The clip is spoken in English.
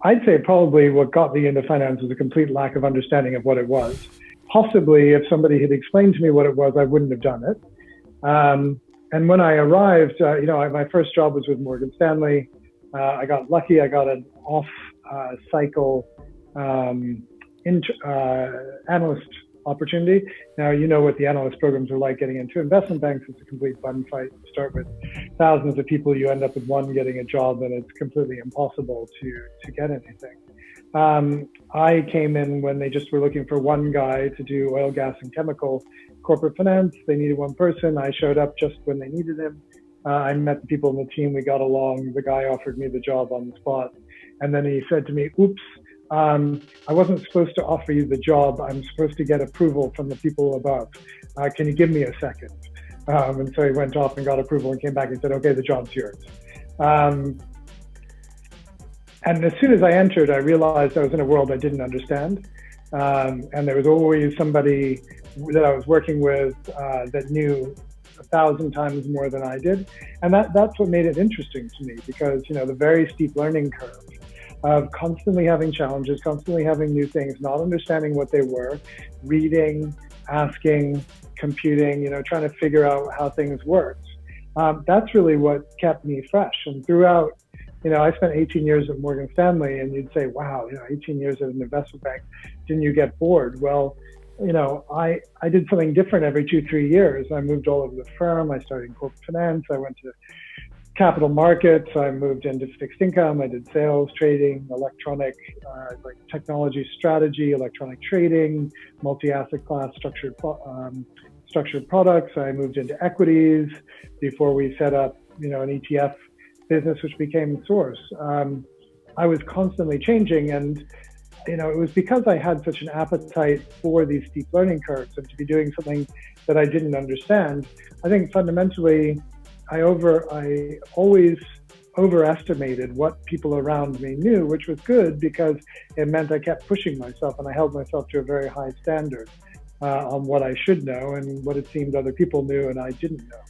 I'd say probably what got me into finance was a complete lack of understanding of what it was. Possibly if somebody had explained to me what it was, I wouldn't have done it. And when I arrived, my first job was with Morgan Stanley. I got lucky. I got an off-cycle analyst opportunity. Now, you know what the analyst programs are like getting into investment banks. It's a complete bun fight. You start with thousands of people. You end up with one getting a job, and it's completely impossible to get anything. I came in when they just were looking for one guy to do oil, gas, and chemical corporate finance. They needed one person. I showed up just when they needed him. I met the people in the team. We got along. The guy offered me the job on the spot. And then he said to me, oops, I wasn't supposed to offer you the job. I'm supposed to get approval from the people above. Can you give me a second? And so he went off and got approval and came back and said, okay, the job's yours. And as soon as I entered, I realized I was in a world I didn't understand. And there was always somebody that I was working with that knew 1,000 times more than I did. And that's what made it interesting to me, because, the very steep learning curve of constantly having challenges, constantly having new things, not understanding what they were, reading, asking, computing, trying to figure out how things worked. That's really what kept me fresh. And throughout, I spent 18 years at Morgan Stanley, and you'd say, wow, 18 years at an investment bank, didn't you get bored? Well, I did something different every 2-3 years. I moved all over the firm. I started in corporate finance. I went to capital markets. I moved into fixed income. I did sales, trading, electronic, technology strategy, electronic trading, multi-asset class, structured products. I moved into equities before we set up, an ETF business, which became Source. I was constantly changing, and it was because I had such an appetite for these steep learning curves and to be doing something that I didn't understand. I think fundamentally, I always overestimated what people around me knew, which was good because it meant I kept pushing myself and I held myself to a very high standard on what I should know and what it seemed other people knew and I didn't know.